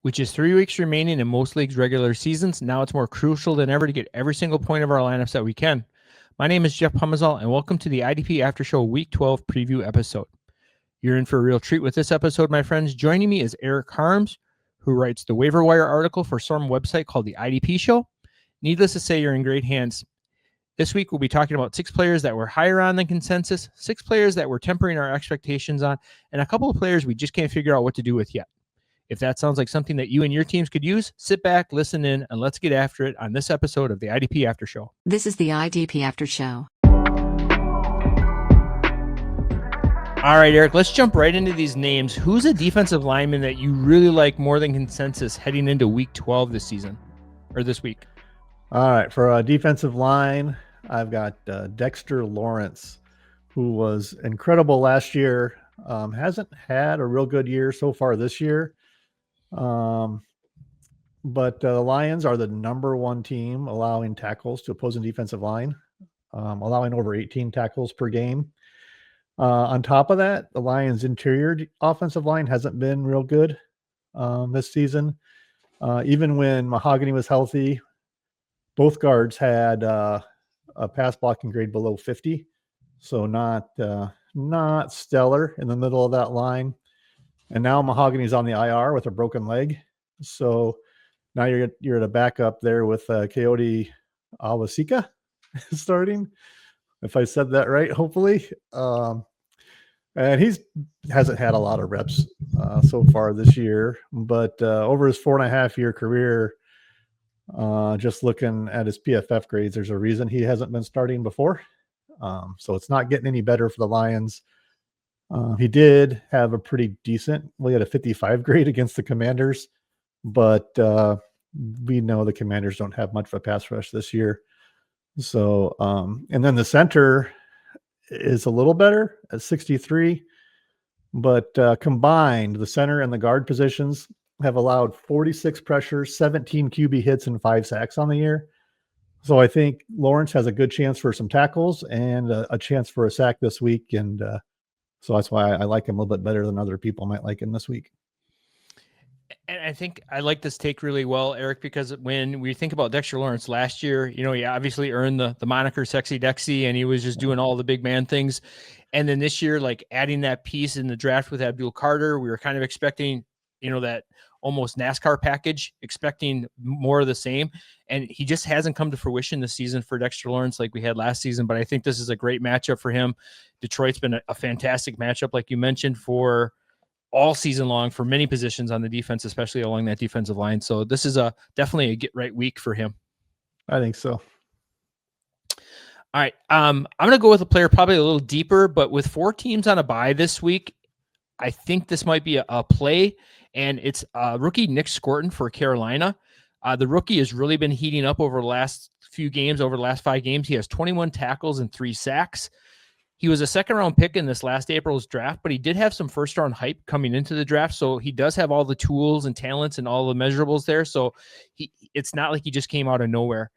which is 3 weeks remaining in most leagues' regular seasons. Now it's more crucial than ever to get every single point of our lineups that we can. My name is Jeff Pomazal, and welcome to the IDP After Show Week 12 preview episode. You're in for a real treat with this episode, my friends. Joining me is Eric Harms, who writes the waiver wire article for some website called the IDP Show. Needless to say, you're in great hands. This week, we'll be talking about 6 players that were higher on than consensus, 6 players that we're tempering our expectations on, and a couple of players we just can't figure out what to do with yet. If that sounds like something that you and your teams could use, sit back, listen in, and let's get after it on this episode of the IDP After Show. This is the IDP After Show. All right, Eric, let's jump right into these names. Who's a defensive lineman that you really like more than consensus heading into week 12 this season, or this week? All right, for a defensive line, I've got Dexter Lawrence, who was incredible last year. Hasn't had a real good year so far this year. But the Lions are the number 1 team allowing tackles to opposing defensive line, allowing over 18 tackles per game. On top of that, the Lions' interior offensive line hasn't been real good this season. Even when Mahogany was healthy, both guards had a pass blocking grade below 50, so not stellar in the middle of that line. And now Mahogany's on the IR with a broken leg. So now you're at a backup there with Coyote Awasika starting, if I said that right, hopefully. And hasn't had a lot of reps so far this year, but over his 4.5-year career, just looking at his PFF grades, there's a reason he hasn't been starting before. So it's not getting any better for the Lions. He did have a pretty decent, he had a 55 grade against the Commanders, but we know the Commanders don't have much of a pass rush this year. So, and then the center is a little better at 63, but combined, the center and the guard positions have allowed 46 pressures, 17 QB hits, and 5 sacks on the year. So I think Lawrence has a good chance for some tackles and a chance for a sack this week. And so that's why I like him a little bit better than other people might like him this week. And I think I like this take really well, Eric, because when we think about Dexter Lawrence last year, he obviously earned the moniker Sexy Dexy, and he was just doing all the big man things. And then this year, like adding that piece in the draft with Abdul Carter, we were kind of expecting, that almost NASCAR package, expecting more of the same. And he just hasn't come to fruition this season for Dexter Lawrence like we had last season. But I think this is a great matchup for him. Detroit's been a fantastic matchup, like you mentioned, for all season long for many positions on the defense, especially along that defensive line. So this is definitely a get right week for him. I think so. All right. I'm going to go with a player probably a little deeper, but with 4 teams on a bye this week, I think this might be a play, and it's rookie Nic Scourton for Carolina. The rookie has really been heating up over the last few games, over the last 5 games. He has 21 tackles and 3 sacks. He was a second-round pick in this last April's draft, but he did have some first-round hype coming into the draft, so he does have all the tools and talents and all the measurables there, so it's not like he just came out of nowhere.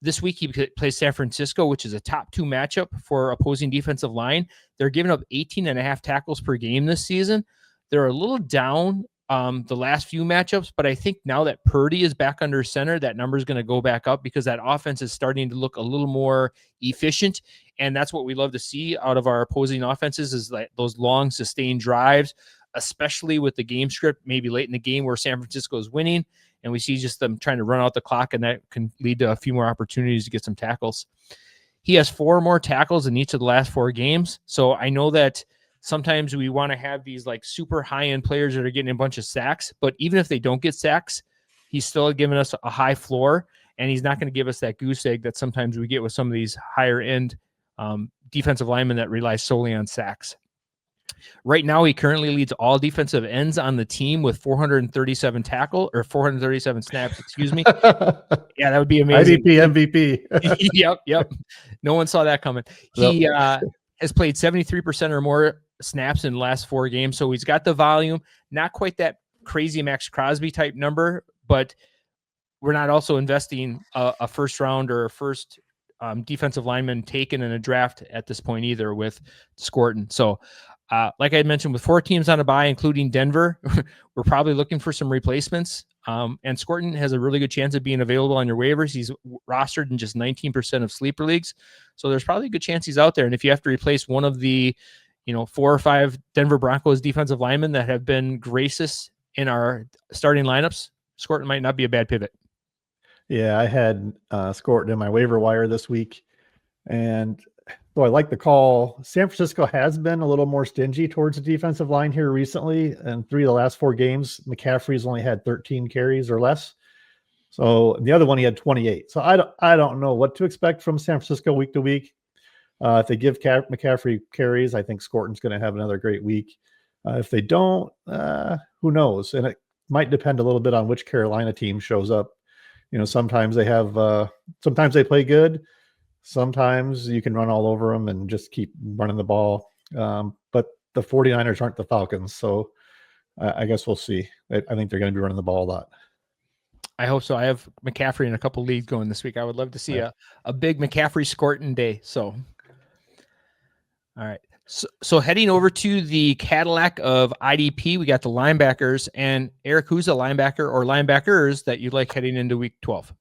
This week, he plays San Francisco, which is a top 2 matchup for opposing defensive line. They're giving up 18.5 tackles per game this season. They're a little down the last few matchups, but I think now that Purdy is back under center, that number is going to go back up because that offense is starting to look a little more efficient. And that's what we love to see out of our opposing offenses is like those long sustained drives, especially with the game script, maybe late in the game where San Francisco is winning. And we see just them trying to run out the clock, and that can lead to a few more opportunities to get some tackles. He has 4 more tackles in each of the last 4 games. So I know that sometimes we want to have these like super high-end players that are getting a bunch of sacks, but even if they don't get sacks, he's still giving us a high floor, and he's not going to give us that goose egg that sometimes we get with some of these higher-end defensive linemen that rely solely on sacks. Right now, he currently leads all defensive ends on the team with 437 snaps, excuse me. Yeah, that would be amazing. IDP MVP. Yep. No one saw that coming. He has played 73% or more snaps in the last 4 games, so he's got the volume. Not quite that crazy Max Crosby type number, but we're not also investing a first round or a first defensive lineman taken in a draft at this point either with Scourton. So Like I had mentioned, with 4 teams on a bye, including Denver, we're probably looking for some replacements. And Scourton has a really good chance of being available on your waivers. He's rostered in just 19% of sleeper leagues. So there's probably a good chance he's out there. And if you have to replace one of the, 4 or 5 Denver Broncos defensive linemen that have been gracious in our starting lineups, Scourton might not be a bad pivot. Yeah, I had Scourton in my waiver wire this week. And though I like the call, San Francisco has been a little more stingy towards the defensive line here recently. And 3 of the last 4 games, McCaffrey's only had 13 carries or less. So the other one, he had 28. So I don't know what to expect from San Francisco week to week. If they give McCaffrey carries, I think Scourton's going to have another great week. If they don't, who knows? And it might depend a little bit on which Carolina team shows up. Sometimes they have, sometimes they play good. Sometimes you can run all over them and just keep running the ball. But the 49ers aren't the Falcons. So I guess we'll see. I think they're going to be running the ball a lot. I hope so. I have McCaffrey in a couple leagues going this week. I would love to see a big McCaffrey Scourton day. So, all right. So heading over to the Cadillac of IDP, we got the linebackers. And Eric, who's a linebacker or linebackers that you like heading into week 12?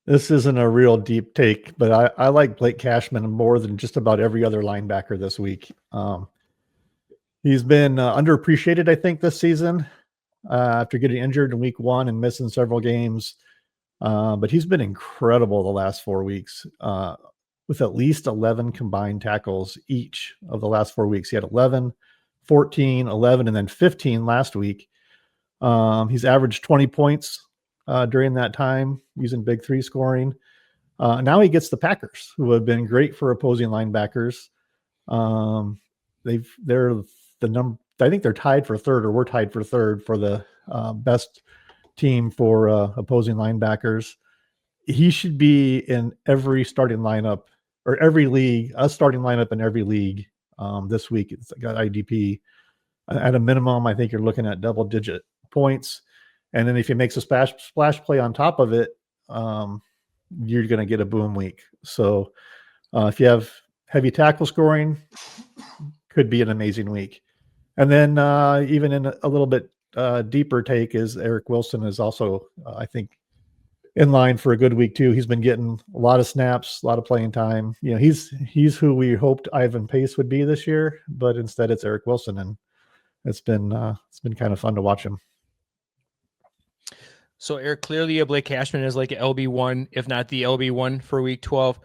This isn't a real deep take, but I like Blake Cashman more than just about every other linebacker this week. He's been underappreciated, I think, this season after getting injured in week 1 and missing several games. But he's been incredible the last 4 weeks with at least 11 combined tackles each of the last 4 weeks. He had 11, 14, 11, and then 15 last week. He's averaged 20 points during that time using big 3 scoring. Now he gets the Packers, who have been great for opposing linebackers. They're the number. I think they're tied for 3rd, or we're tied for 3rd for the best team for opposing linebackers. He should be in every starting lineup or every league, a starting lineup in every league this week. It's got IDP at a minimum. I think you're looking at double-digit points. And then if he makes a splash play on top of it, you're going to get a boom week. So if you have heavy tackle scoring, could be an amazing week. And then even in a little bit deeper take is Eric Wilson is also, I think, in line for a good week too. He's been getting a lot of snaps, a lot of playing time. He's who we hoped Ivan Pace would be this year, but instead it's Eric Wilson, and it's been kind of fun to watch him. So, Eric, clearly Blake Cashman is like an LB1, if not the LB1 for week 12.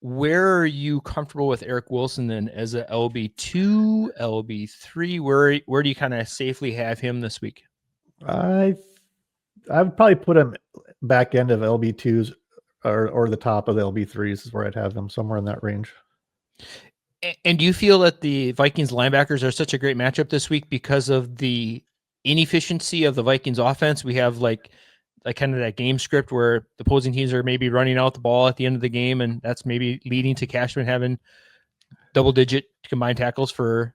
Where are you comfortable with Eric Wilson then as a LB2, LB3? Where do you kind of safely have him this week? I would probably put him back end of LB2s or the top of the LB3s is where I'd have him, somewhere in that range. And do you feel that the Vikings linebackers are such a great matchup this week because of the inefficiency of the Vikings offense? We have like kind of that game script where the opposing teams are maybe running out the ball at the end of the game, and that's maybe leading to Cashman having double-digit combined tackles for.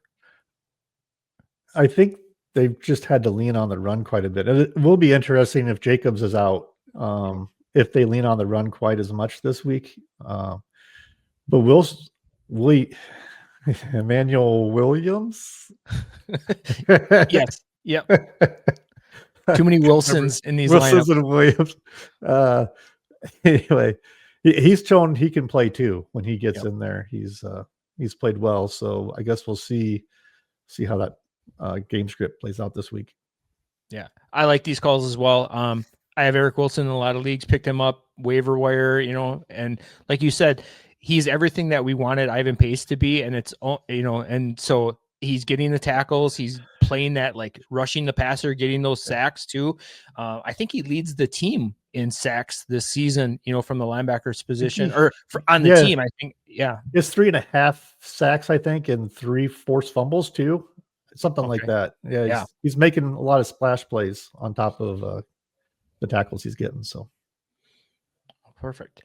I think they've just had to lean on the run quite a bit. It will be interesting if Jacobs is out, if they lean on the run quite as much this week. But Emmanuel Williams? Yes. Yep. Too many Wilsons in these Wilsons lineups. and Williams. Anyway, he's shown he can play too when he gets in there. He's played well, so I guess we'll see how that game script plays out this week. Yeah, I like these calls as well. I have Eric Wilson in a lot of leagues, picked him up waiver wire, and like you said, he's everything that we wanted Ivan Pace to be, and it's and so he's getting the tackles, he's playing that like rushing the passer, getting those sacks too. I think he leads the team in sacks this season, from the linebackers position on the team. I think, it's 3.5 sacks, I think, and 3 forced fumbles too. Something like that. Yeah. He's making a lot of splash plays on top of the tackles he's getting. So perfect.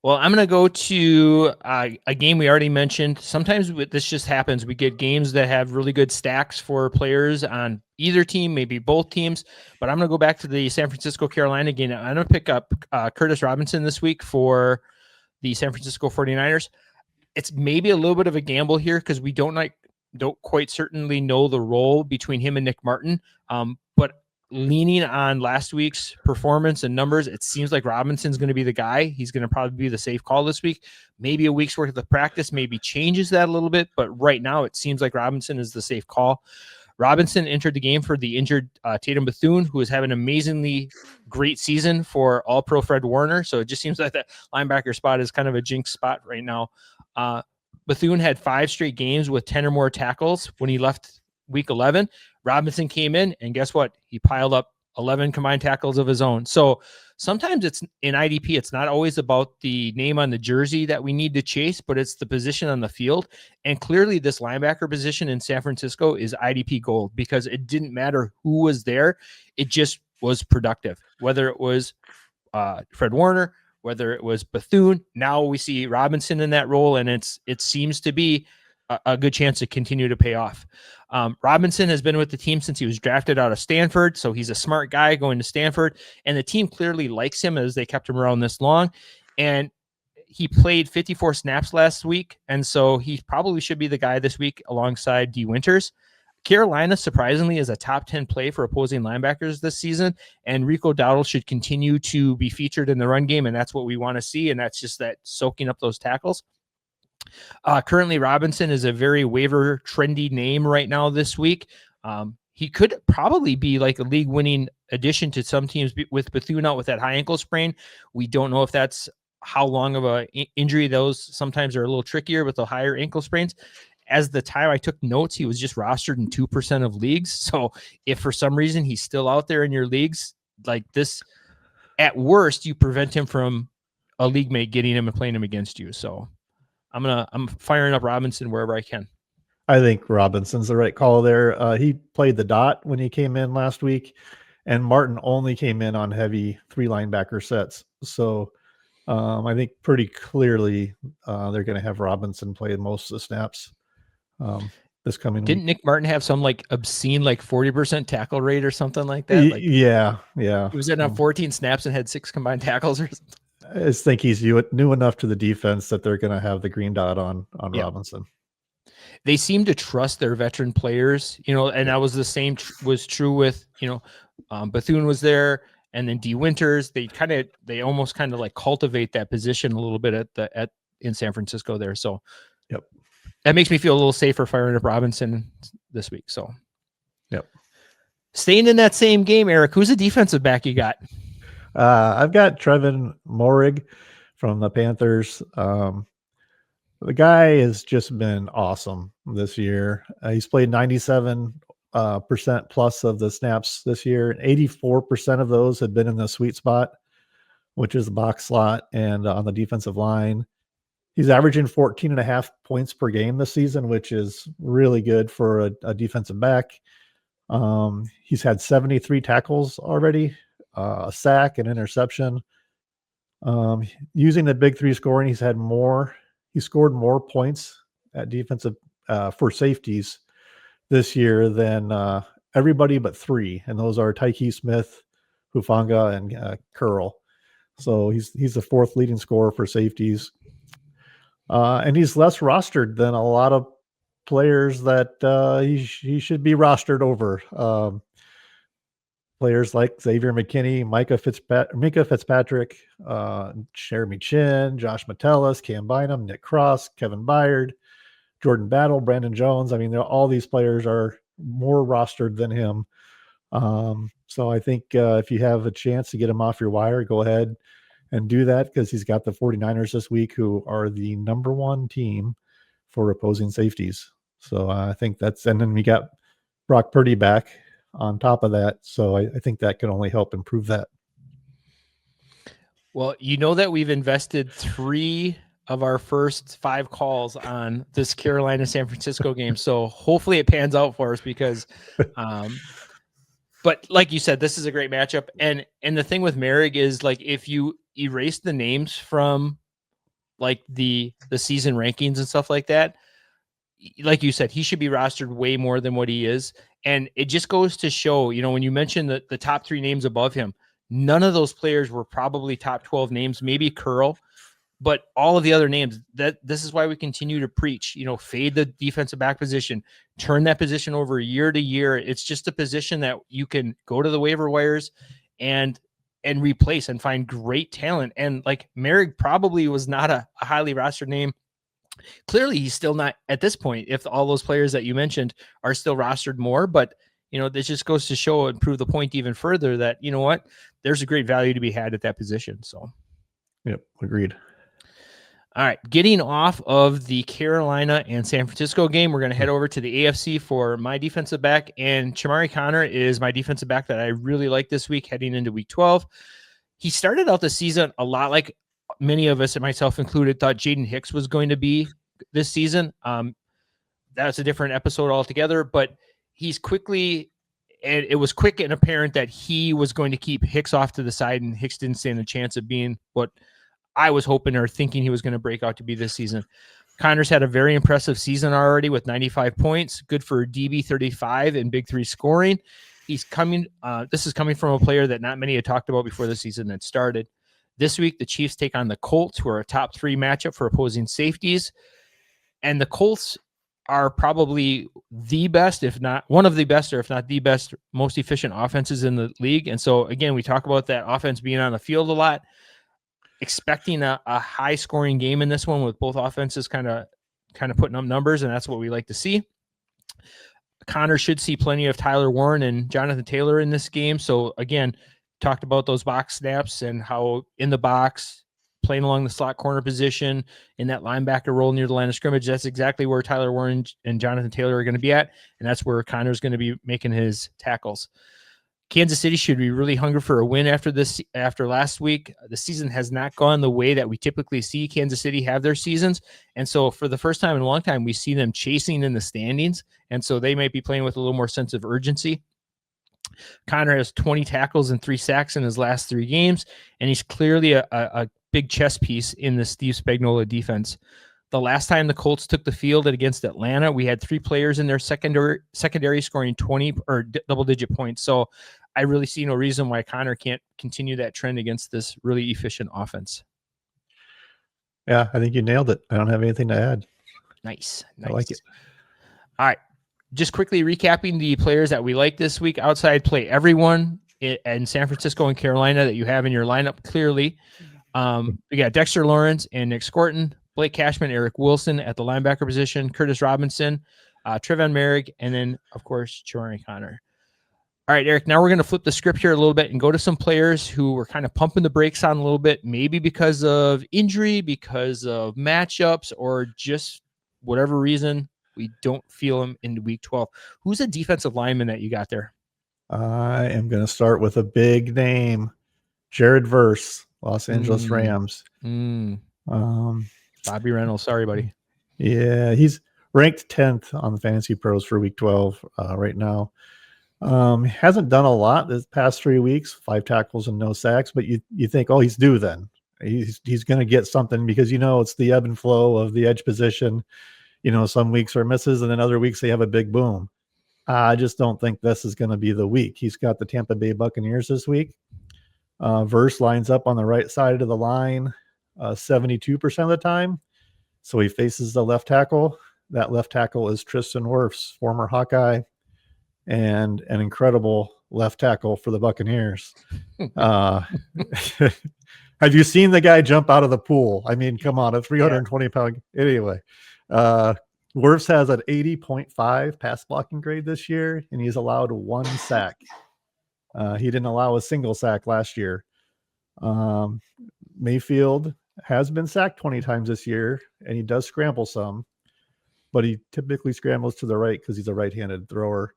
Well, I'm going to go to a game we already mentioned. Sometimes this just happens. We get games that have really good stacks for players on either team, maybe both teams. But I'm going to go back to the San Francisco-Carolina game. I'm going to pick up Curtis Robinson this week for the San Francisco 49ers. It's maybe a little bit of a gamble here because we don't don't quite certainly know the role between him and Nick Martin. But leaning on last week's performance and numbers, it seems like Robinson's going to be the guy. He's going to probably be the safe call this week. Maybe a week's worth of practice maybe changes that a little bit, but right now it seems like Robinson is the safe call. Robinson entered the game for the injured Tatum Bethune, who is having an amazingly great season for All-Pro Fred Warner. So it just seems like that linebacker spot is kind of a jinx spot right now. Bethune had 5 straight games with 10 or more tackles when he left week 11. Robinson came in, and guess what? He piled up 11 combined tackles of his own. So sometimes it's in IDP, it's not always about the name on the jersey that we need to chase, but it's the position on the field. And clearly this linebacker position in San Francisco is IDP gold, because it didn't matter who was there. It just was productive, whether it was Fred Warner, whether it was Bethune. Now we see Robinson in that role, and it seems to be a good chance to continue to pay off. Robinson has been with the team since he was drafted out of Stanford, so he's a smart guy going to Stanford, and the team clearly likes him as they kept him around this long. And he played 54 snaps last week, and so he probably should be the guy this week alongside D. Winters. Carolina, surprisingly, is a top 10 play for opposing linebackers this season, and Rico Dowdle should continue to be featured in the run game, and that's what we want to see, and that's just that soaking up those tackles. Currently, Robinson is a very waiver trendy name right now this week. He could probably be like a league-winning addition to some teams with Bethune out with that high ankle sprain. We don't know if that's how long of a injury. Those sometimes are a little trickier with the higher ankle sprains. As the time I took notes, he was just rostered in 2% of leagues. So if for some reason he's still out there in your leagues like this, at worst, you prevent him from a league mate getting him and playing him against you. So I'm firing up Robinson wherever I can. I think Robinson's the right call there. He played the dot when he came in last week, and Martin only came in on heavy 3 linebacker sets. So I think pretty clearly they're going to have Robinson play most of the snaps this coming Didn't week. Nick Martin have some like obscene 40% tackle rate or something like that? Yeah. He was in on 14 snaps and had 6 combined tackles or something. I just think he's new enough to the defense that they're going to have the green dot on Robinson. They seem to trust their veteran players, and that was the same was true with, Bethune was there, and then D. Winters. They almost kind of like cultivate that position a little bit in San Francisco there. So, yep, that makes me feel a little safer firing up Robinson this week. So, yep. Staying in that same game, Eric, who's the defensive back you got? I've got Tre'von Moehrig from the Panthers. The guy has just been awesome this year. He's played 97% plus of the snaps this year, and 84% of those had been in the sweet spot, which is the box slot and on the defensive line. He's averaging 14.5 points per game this season, which is really good for a defensive back. He's had 73 tackles already, a sack, an interception. Using the big 3 scoring, he scored more points at defensive for safeties this year than everybody but 3, and those are Tyke Smith, Hufanga, and Curl. So he's the 4th leading scorer for safeties, and he's less rostered than a lot of players that he should be rostered over. Players like Xavier McKinney, Micah Fitzpatrick, Jeremy Chin, Josh Metellus, Cam Bynum, Nick Cross, Kevin Byard, Jordan Battle, Brandon Jones. I mean, all these players are more rostered than him. So I think if you have a chance to get him off your wire, go ahead and do that, because he's got the 49ers this week, who are the number 1 team for opposing safeties. So I think and then we got Brock Purdy back on top of that. So I think that can only help improve that. Well, that we've invested 3 of our first 5 calls on this Carolina San Francisco game. So hopefully it pans out for us, because, but like you said, this is a great matchup. And the thing with Moehrig is, if you erase the names from the season rankings and stuff like that, like you said, he should be rostered way more than what he is. And it just goes to show, when you mentioned the top 3 names above him, none of those players were probably top 12 names, maybe Curl, But all of the other names, that this is why we continue to preach, fade the defensive back position, turn that position over year to year. It's just a position that you can go to the waiver wires and replace and find great talent. And like Moehrig probably was not a highly rostered name. Clearly he's still not at this point, if all those players that you mentioned are still rostered more, but this just goes to show and prove the point even further that, there's a great value to be had at that position. So, yep, agreed. All right, getting off of the Carolina and San Francisco game, we're going to head over to the AFC for my defensive back, and Chamarri Conner is my defensive back that I really like this week heading into week 12. He started out the season a lot like many of us, and myself included, thought Jaden Hicks was going to be this season. That's a different episode altogether, but he's quickly, and it was quick and apparent that he was going to keep Hicks off to the side, and Hicks didn't stand a chance of being what I was hoping or thinking he was going to break out to be this season. Conner's had a very impressive season already with 95 points, good for DB 35 and big three scoring. He's coming. This is coming from a player that not many had talked about before the season had started. This week, the Chiefs take on the Colts, who are a top 3 matchup for opposing safeties. And the Colts are probably the best, if not one of the best, or if not the best, most efficient offenses in the league. And so, again, we talk about that offense being on the field a lot. Expecting a high scoring game in this one with both offenses kind of putting up numbers, and that's what we like to see. Conner should see plenty of Tyler Warren and Jonathan Taylor in this game. So again, talked about those box snaps and how in the box, playing along the slot corner position in that linebacker role near the line of scrimmage, that's exactly where Tyler Warren and Jonathan Taylor are going to be at, and that's where Conner's going to be making his tackles. Kansas City should be really hungry for a win after last week. The season has not gone the way that we typically see Kansas City have their seasons. And so for the first time in a long time, we see them chasing in the standings. And so they might be playing with a little more sense of urgency. Conner has 20 tackles and 3 sacks in his last 3 games. And he's clearly a big chess piece in the Steve Spagnuolo defense. The last time the Colts took the field against Atlanta, we had 3 players in their secondary scoring 20 or double-digit points. So I really see no reason why Conner can't continue that trend against this really efficient offense. Yeah, I think you nailed it. I don't have anything to add. Nice. I like it. All right. Just quickly recapping the players that we like this week. Outside play everyone in San Francisco and Carolina that you have in your lineup clearly. We got Dexter Lawrence and Nic Scourton, Blake Cashman, Eric Wilson at the linebacker position, Curtis Robinson, Tre'von Moehrig, and then, of course, Chamarri Conner. All right, Eric, now we're going to flip the script here a little bit and go to some players who we're kind of pumping the brakes on a little bit, maybe because of injury, because of matchups, or just whatever reason we don't feel them in week 12. Who's a defensive lineman that you got there? I am going to start with a big name, Jared Verse, Los Angeles Rams. Bobby Reynolds. Sorry, buddy. Yeah, he's ranked 10th on the Fantasy Pros for week 12 right now. Hasn't done a lot this past 3 weeks, 5 tackles and no sacks, but you think, oh, he's due then. He's going to get something because, it's the ebb and flow of the edge position. Some weeks are misses and then other weeks they have a big boom. I just don't think this is going to be the week. He's got the Tampa Bay Buccaneers this week. Verse lines up on the right side of the line 72% of the time. So he faces the left tackle. That left tackle is Tristan Wirfs, former Hawkeye, and an incredible left tackle for the Buccaneers. Have you seen the guy jump out of the pool? I mean, come on, a 320-pound. Anyway, Wirfs has an 80.5 pass blocking grade this year, and he's allowed 1 sack. He didn't allow a single sack last year. Mayfield has been sacked 20 times this year, and he does scramble some, but he typically scrambles to the right because he's a right-handed thrower.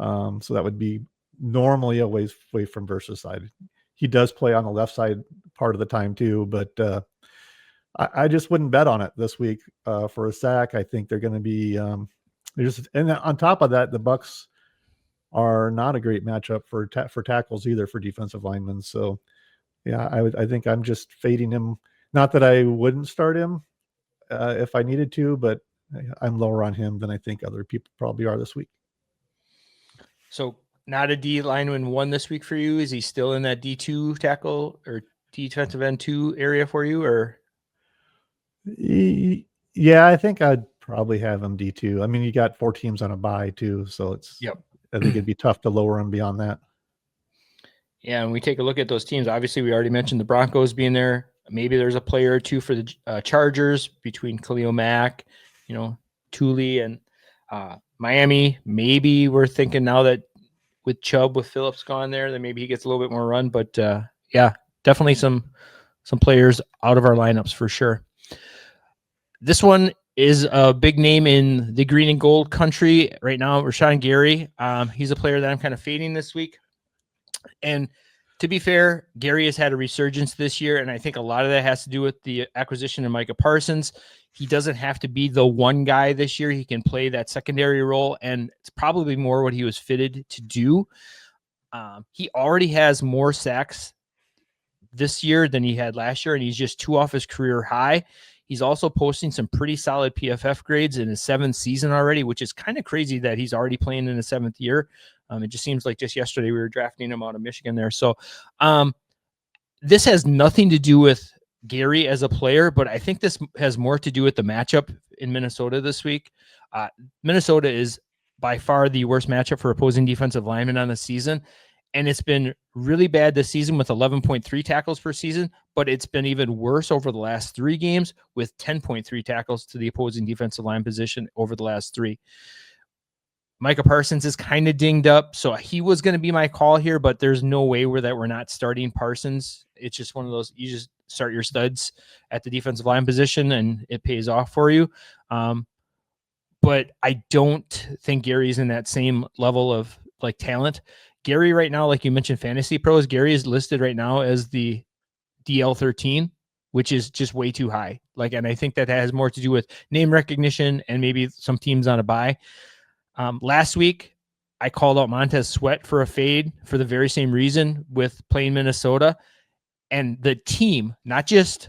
So that would be normally away from Versus side. He does play on the left side part of the time too, but I just wouldn't bet on it this week for a sack. I think they're going to be and on top of that, the Bucs are not a great matchup for tackles either for defensive linemen. So yeah, I think I'm just fading him. Not that I wouldn't start him if I needed to, but I'm lower on him than I think other people probably are this week. So not a D lineman 1 this week for you. Is he still in that D2 tackle or defensive end 2 area for you, or? Yeah, I think I'd probably have him D2. I mean, you got 4 teams on a bye too, so I think it'd be tough to lower him beyond that. Yeah, and we take a look at those teams. Obviously, we already mentioned the Broncos being there. Maybe there's a player or two for the Chargers between Khalil Mack, Thule, and Miami. Maybe we're thinking now that with Chubb, with Phillips gone there, then maybe he gets a little bit more run. But yeah, definitely some players out of our lineups for sure. This one is a big name in the green and gold country right now, Rashan Gary. He's a player that I'm kind of fading this week. And to be fair, Gary has had a resurgence this year, and I think a lot of that has to do with the acquisition of Micah Parsons. He doesn't have to be the one guy this year. He can play that secondary role, and it's probably more what he was fitted to do. He already has more sacks this year than he had last year, and he's just 2 off his career high. He's also posting some pretty solid PFF grades in his 7th season already, which is kind of crazy that he's already playing in his 7th year. It just seems like just yesterday we were drafting him out of Michigan there. So this has nothing to do with Gary as a player, but I think this has more to do with the matchup in Minnesota this week. Minnesota is by far the worst matchup for opposing defensive linemen on the season. And it's been really bad this season with 11.3 tackles per season, but it's been even worse over the last 3 games with 10.3 tackles to the opposing defensive line position over the last 3. Micah Parsons is kind of dinged up, so he was going to be my call here, but there's no way we're not starting Parsons. It's just one of those, you just start your studs at the defensive line position and it pays off for you. But I don't think Gary's in that same level of talent. Gary right now, like you mentioned, Fantasy Pros, Gary is listed right now as the DL13, which is just way too high. And I think that has more to do with name recognition and maybe some teams on a bye. Last week, I called out Montez Sweat for a fade for the very same reason with playing Minnesota. And the team, not just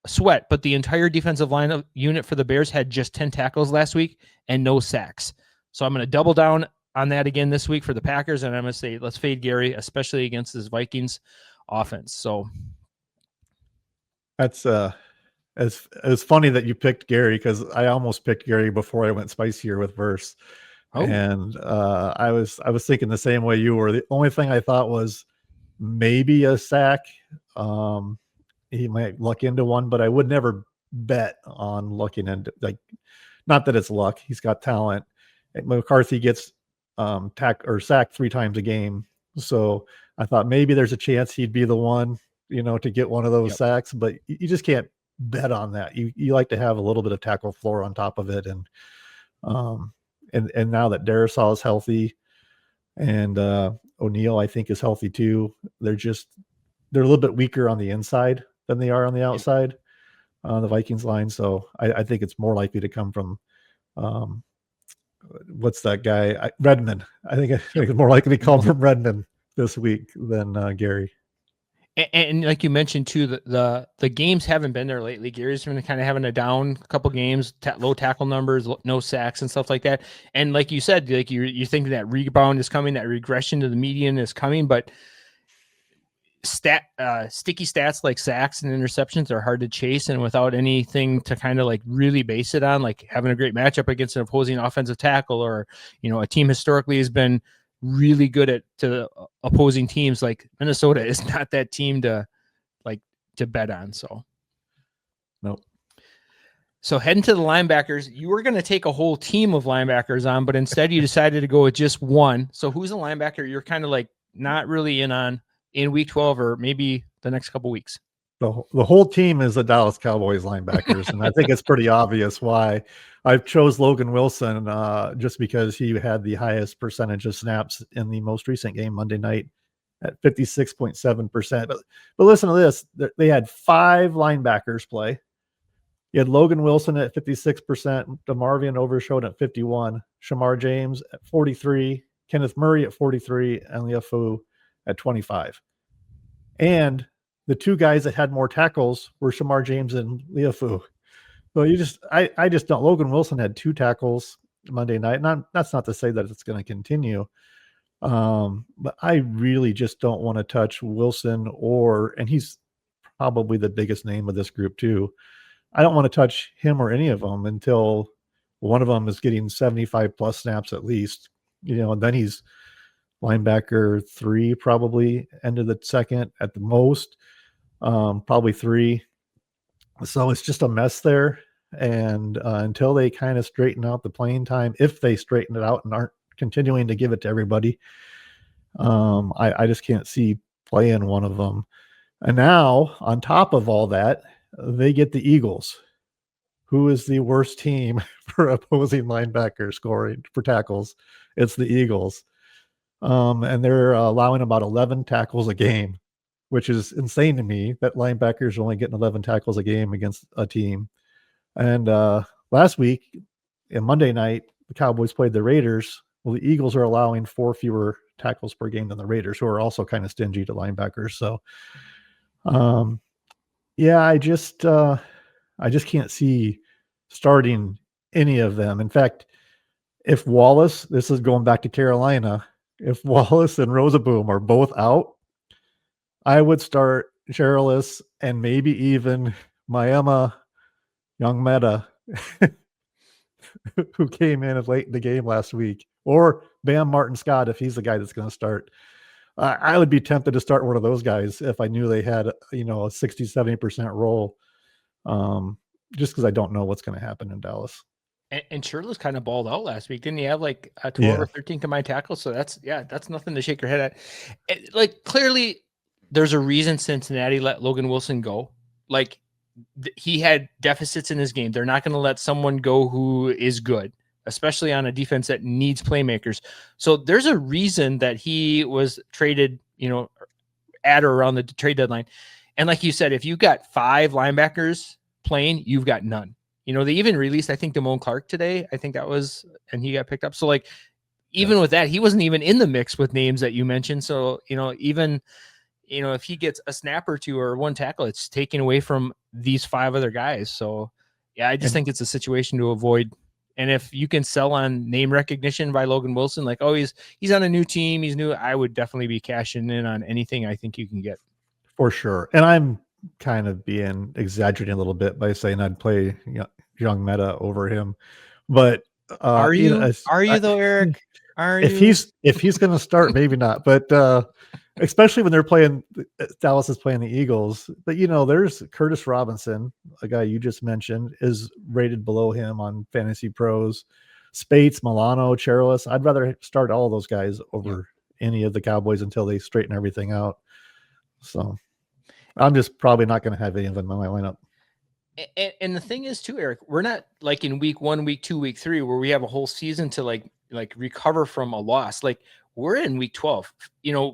Sweat, but the entire defensive line unit for the Bears had just 10 tackles last week and no sacks. So I'm going to double down on that again this week for the Packers, and I'm going to say let's fade Gary, especially against this Vikings offense. So that's it's funny that you picked Gary, because I almost picked Gary before I went spicier with Verse. And I was thinking the same way you were. The only thing I thought was maybe a sack. He might luck into one, but I would never bet on looking into, not that it's luck. He's got talent. McCarthy gets sacked 3 times a game. So I thought maybe there's a chance he'd be the one, to get one of those sacks, but you just can't bet on that. You like to have a little bit of tackle floor on top of it. And now that Darisaw is healthy and O'Neal, I think, is healthy too, they're a little bit weaker on the inside than they are on the outside, the Vikings line. So I think it's more likely to come from what's that guy? Redmond. I think it's more likely to come from Redmond this week than Gary. And like you mentioned too, the games haven't been there lately. Gary's been kind of having a down couple games, low tackle numbers, no sacks and stuff like that. And like you said, you're thinking that rebound is coming, that regression to the median is coming, but sticky stats like sacks and interceptions are hard to chase, and without anything to kind of really base it on, like having a great matchup against an opposing offensive tackle, or a team historically has been really good to opposing teams. Like Minnesota is not that team to bet on. So nope. So heading to the linebackers, you were going to take a whole team of linebackers on, but instead you decided to go with just one. So who's a linebacker you're kind of not really in on in week 12 or maybe the next couple weeks? The whole team is the Dallas Cowboys linebackers, and I think it's pretty obvious why I chose Logan Wilson, just because he had the highest percentage of snaps in the most recent game Monday night at 56.7%. But listen to this. They had 5 linebackers play. You had Logan Wilson at 56%, DeMarvion Overshown at 51%, Shamar James at 43%, Kenneth Murray at 43%, and Liafu at 25%. And the 2 guys that had more tackles were Shamar James and Liafu. So I just don't. Logan Wilson had 2 tackles Monday night. And that's not to say that it's going to continue. But I really just don't want to touch Wilson and he's probably the biggest name of this group too, I don't want to touch him or any of them until one of them is getting 75 plus snaps at least. And then he's linebacker 3, probably end of the second at the most, probably 3. So it's just a mess there. And until they kind of straighten out the playing time, if they straighten it out and aren't continuing to give it to everybody, I just can't see playing one of them. And now, on top of all that, they get the Eagles, who is the worst team for opposing linebacker scoring for tackles. It's the Eagles. And they're allowing about 11 tackles a game, which is insane to me that linebackers are only getting 11 tackles a game against a team. And last week, Monday night, the Cowboys played the Raiders. Well, the Eagles are allowing 4 fewer tackles per game than the Raiders, who are also kind of stingy to linebackers. So, yeah, I just can't see starting any of them. In fact, if Wallace, this is going back to Carolina, if Wallace and Rosaboom are both out, I would start Cherilus and maybe even Miami Young Meta, who came in late in the game last week, or Bam Martin Scott if he's the guy that's going to start. I would be tempted to start one of those guys if I knew they had, a 60-70% roll, just because I don't know what's going to happen in Dallas. And Shirley's kind of balled out last week. Didn't he have like a 12 or 13 combined tackles? So that's nothing to shake your head at. Clearly, there's a reason Cincinnati let Logan Wilson go. He had deficits in his game. They're not going to let someone go who is good, especially on a defense that needs playmakers. So there's a reason that he was traded, at or around the trade deadline. And like you said, if you've got 5 linebackers playing, you've got none. They even released, I think, Damone Clark today. I think that was, and he got picked up. So even with that, he wasn't even in the mix with names that you mentioned. So, even, if he gets a snap or 2 or 1 tackle, it's taken away from these 5 other guys. So, yeah, I just think it's a situation to avoid. And if you can sell on name recognition by Logan Wilson, he's on a new team, he's new, I would definitely be cashing in on anything I think you can get. For sure. And I'm kind of exaggerating a little bit by saying I'd play Young Meta over him. But are you though, Eric? If he's going to start, maybe not. But especially when they're playing, Dallas is playing the Eagles. But there's Curtis Robinson, a guy you just mentioned, is rated below him on Fantasy Pros. Spates, Milano, Cherilus. I'd rather start all of those guys over any of the Cowboys until they straighten everything out. So I'm just probably not going to have any of them in my lineup. And the thing is too, Eric, we're not like in week 1, week 2, week 3, where we have a whole season to like recover from a loss. We're in week 12.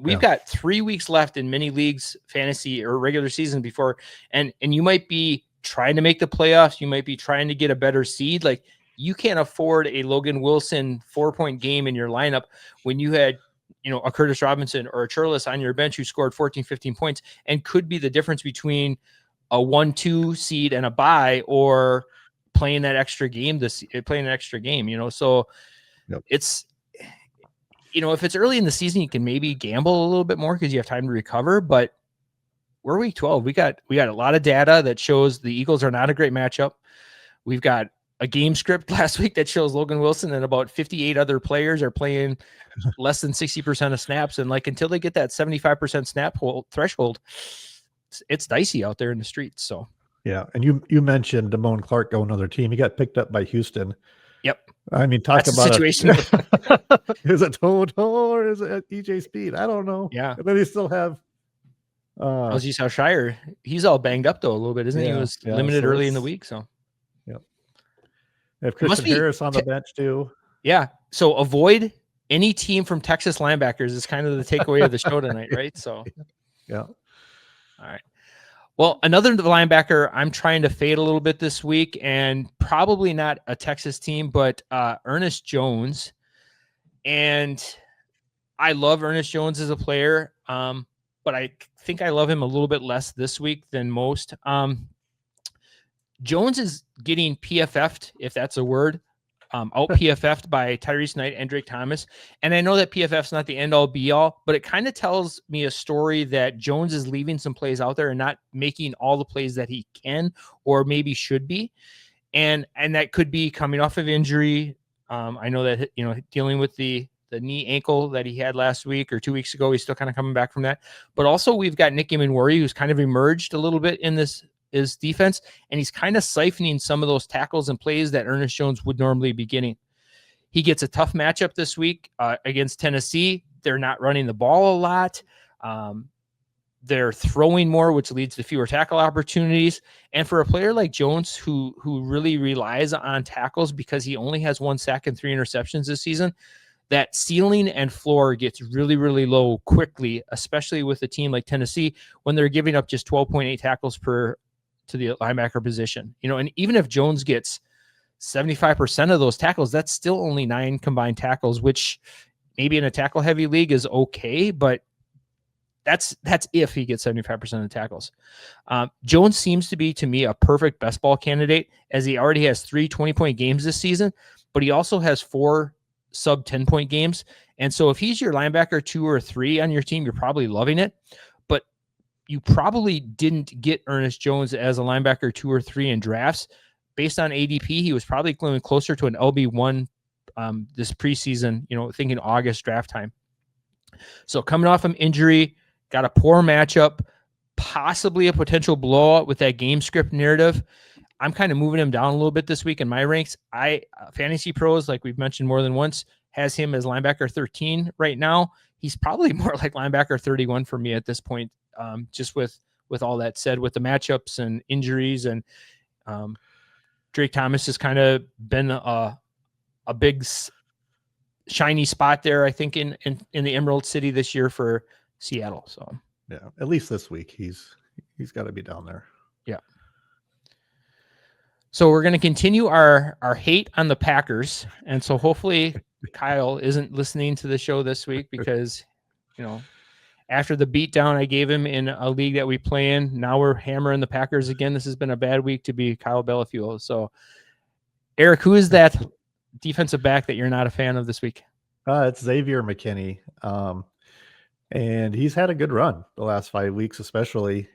We've got 3 weeks left in many leagues, fantasy or regular season before. And you might be trying to make the playoffs. You might be trying to get a better seed. You can't afford a Logan Wilson 4-point game in your lineup when you had, a Curtis Robinson or a Cherilus on your bench who scored 14, 15 points and could be the difference between a 1-2 seed and a bye, or playing that extra game, So it's, if it's early in the season, you can maybe gamble a little bit more because you have time to recover, but we're week 12. We got a lot of data that shows the Eagles are not a great matchup. We've got a game script last week that shows Logan Wilson and about 58 other players are playing less than 60% of snaps. And until they get that 75% snap threshold, it's dicey out there in the streets. So, yeah. And you mentioned Damone Clark going another team. He got picked up by Houston. Yep. I mean, talk That's about a situation. Is it Toto or is it EJ Speed? I don't know. Yeah. And then they still have Aziz Shire. He's all banged up though a little bit, isn't he? He was limited early in the week. So yep. They have Christian Harris on the bench too. Yeah. So avoid any team from Texas linebackers is kind of the takeaway of the show tonight, right? So yeah. All right. Well, another linebacker I'm trying to fade a little bit this week, and probably not a Texas team, but Ernest Jones. And I love Ernest Jones as a player, but I think I love him a little bit less this week than most. Jones is getting PFF'd, if that's a word, out PFF'd by Tyrese Knight and Drake Thomas. And I know that PFF's not the end all be all, but it kind of tells me a story that Jones is leaving some plays out there and not making all the plays that he can or maybe should be. And that could be coming off of injury. I know that, dealing with the knee ankle that he had last week or 2 weeks ago, he's still kind of coming back from that. But also we've got Nic Scourton, who's kind of emerged a little bit in his defense, and he's kind of siphoning some of those tackles and plays that Ernest Jones would normally be getting. He gets a tough matchup this week against Tennessee. They're not running the ball a lot. They're throwing more, which leads to fewer tackle opportunities. And for a player like Jones, who really relies on tackles because he only has 1 sack and 3 interceptions this season, that ceiling and floor gets really, really low quickly, especially with a team like Tennessee when they're giving up just 12.8 tackles to the linebacker position. And even if Jones gets 75% of those tackles, that's still only 9 combined tackles, which maybe in a tackle heavy league is okay, but that's if he gets 75% of the tackles. Jones seems to be, to me, a perfect best ball candidate, as he already has 3 20-point games this season, but he also has 4 sub 10-point games. And so if he's your linebacker 2 or 3 on your team, you're probably loving it. But you probably didn't get Ernest Jones as a linebacker 2 or 3 in drafts. Based on ADP, he was probably going closer to an LB1 this preseason, thinking August draft time. So coming off an injury, got a poor matchup, possibly a potential blowout with that game script narrative. I'm kind of moving him down a little bit this week in my ranks. Fantasy Pros, like we've mentioned more than once, has him as linebacker 13 right now. He's probably more like linebacker 31 for me at this point, just with all that said, with the matchups and injuries. And Drake Thomas has kind of been a big shiny spot there, I think, in the Emerald City this year for Seattle. So yeah, at least this week he's got to be down there. Yeah. So we're going to continue our hate on the Packers, and so hopefully Kyle isn't listening to the show this week because after the beatdown I gave him in a league that we play in, now we're hammering the Packers again. This has been a bad week to be Kyle Bellafuel. So Eric, who is that defensive back that you're not a fan of this week? It's Xavier McKinney. And he's had a good run the last 5 weeks, especially.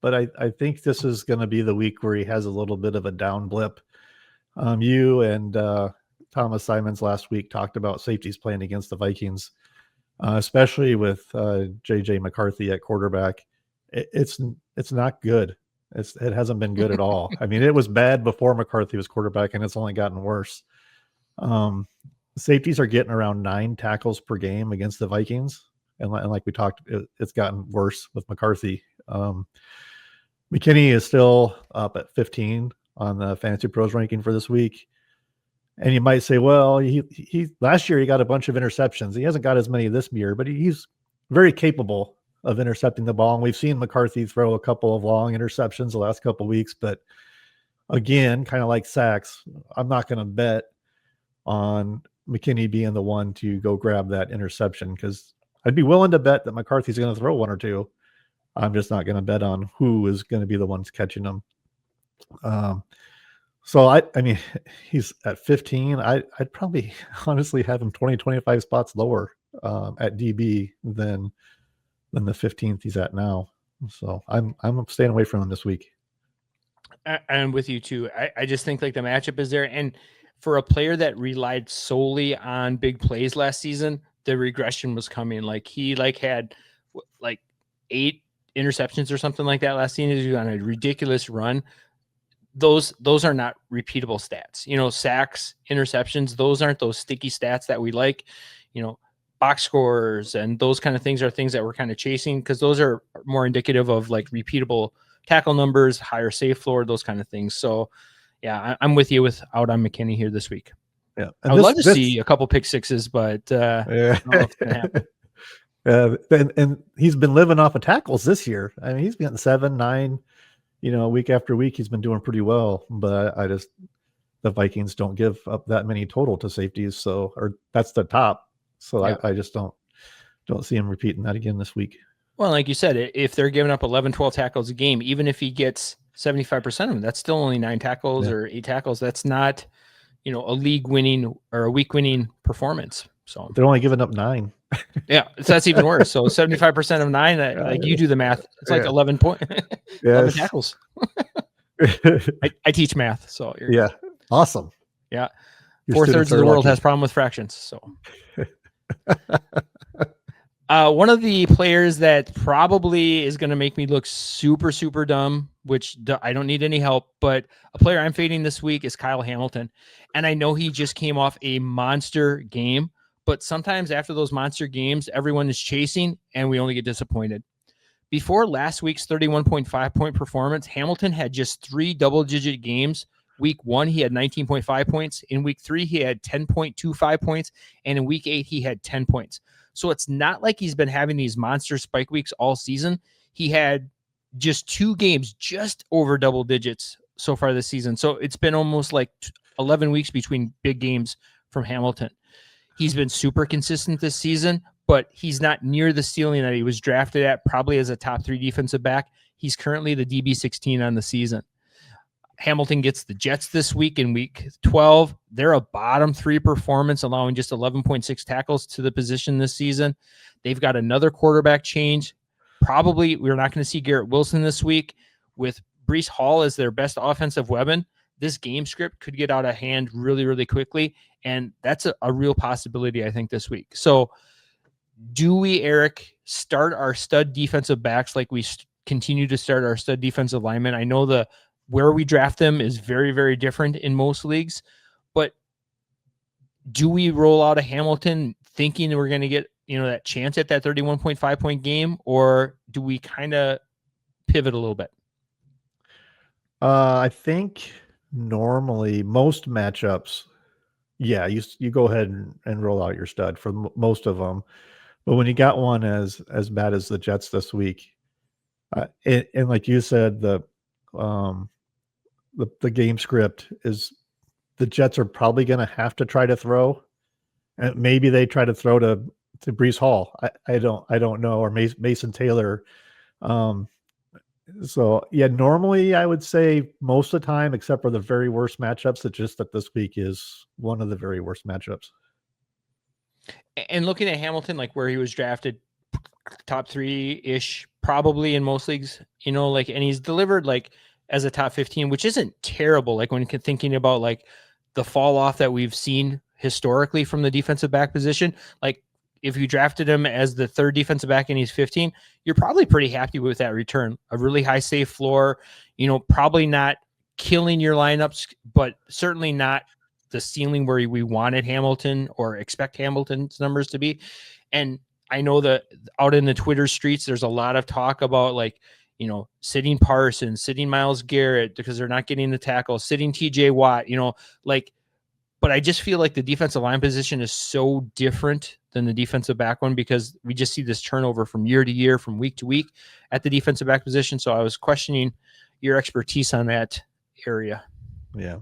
But I think this is going to be the week where he has a little bit of a down blip. You and Thomas Simons last week talked about safeties playing against the Vikings, especially with JJ McCarthy at quarterback. It's not good. It hasn't been good at all. I mean, it was bad before McCarthy was quarterback, and it's only gotten worse. Safeties are getting around 9 tackles per game against the Vikings. And like we talked, it's gotten worse with McCarthy. McKinney is still up at 15 on the Fantasy Pros ranking for this week. And you might say, well, he last year he got a bunch of interceptions. He hasn't got as many this year, but he's very capable of intercepting the ball. And we've seen McCarthy throw a couple of long interceptions the last couple of weeks. But again, kind of like sacks, I'm not going to bet on McKinney being the one to go grab that interception, because I'd be willing to bet that McCarthy's going to throw 1 or 2. I'm just not going to bet on who is going to be the ones catching them. So I mean, he's at 15. I'd probably honestly have him 20, 25 spots lower at DB than the 15th he's at now. So I'm staying away from him this week. I'm with you too. I just think like the matchup is there, and for a player that relied solely on big plays last season, the regression was coming. Like he had 8 interceptions or something like that last season. He was on a ridiculous run. Those are not repeatable stats. Sacks, interceptions, those aren't those sticky stats that we like. Box scores and those kind of things are things that we're kind of chasing, because those are more indicative of like repeatable tackle numbers, higher save floor, those kind of things. So yeah, I'm with you out on McKinney here this week. Yeah, I would love to see a couple pick sixes, but I don't know if it's gonna happen. And he's been living off of tackles this year. I mean, he's getting 7, 9, week after week. He's been doing pretty well, but the Vikings don't give up that many total to safeties. Or that's the top. So yeah. I just don't see him repeating that again this week. Well, like you said, if they're giving up 11, 12 tackles a game, even if he gets 75% of them, that's still only 9 tackles or 8 tackles. That's not, a league winning or a week winning performance. So they're only giving up 9. yeah, so that's even worse. So 75% of 9, like you do the math, it's like 11 11 tackles. I teach math, so yeah, awesome. Yeah, Your 4/3 of the world has problem with fractions. So one of the players that probably is going to make me look super, super dumb, which I don't need any help, but a player I'm fading this week is Kyle Hamilton. And I know he just came off a monster game, but sometimes after those monster games, everyone is chasing and we only get disappointed. Before last week's 31.5 point performance, Hamilton had just 3 double-digit games. Week 1, he had 19.5 points. In week 3, he had 10.25 points. And in week 8, he had 10 points. So it's not like he's been having these monster spike weeks all season. He had just 2 games just over double digits so far this season. So it's been almost like 11 weeks between big games from Hamilton. He's been super consistent this season, but he's not near the ceiling that he was drafted at, probably as a top 3 defensive back. He's currently the DB16 on the season. Hamilton gets the Jets this week in week 12. They're a bottom 3 performance, allowing just 11.6 tackles to the position this season. They've got another quarterback change. Probably we're not going to see Garrett Wilson this week. With Breece Hall as their best offensive weapon, this game script could get out of hand really, really quickly. And that's a real possibility, I think, this week. So do we, Eric, start our stud defensive backs like we continue to start our stud defensive linemen? I know where we draft them is very, very different in most leagues, but do we roll out a Hamilton thinking that we're going to get, that chance at that 31.5 point game, or do we kind of pivot a little bit? I think normally most matchups, yeah, you go ahead and roll out your stud for most of them. But when you got one as bad as the Jets this week, and like you said, the game script is the Jets are probably going to have to try to throw, and maybe they try to throw to Breece Hall. I don't know, or Mason Taylor. So yeah, normally I would say most of the time, except for the very worst matchups, it's just that this week is one of the very worst matchups. And looking at Hamilton, like where he was drafted, top 3-ish, probably in most leagues, and he's delivered like as a top 15, which isn't terrible. Like when thinking about like the fall off that we've seen historically from the defensive back position, like if you drafted him as the 3rd defensive back and he's 15, you're probably pretty happy with that return. A really high safe floor, probably not killing your lineups, but certainly not the ceiling where we wanted Hamilton or expect Hamilton's numbers to be. And I know that out in the Twitter streets, there's a lot of talk about like, sitting Parsons, sitting Myles Garrett because they're not getting the tackle, sitting TJ Watt, but I just feel like the defensive line position is so different than the defensive back one because we just see this turnover from year to year, from week to week at the defensive back position. So I was questioning your expertise on that area. Yeah.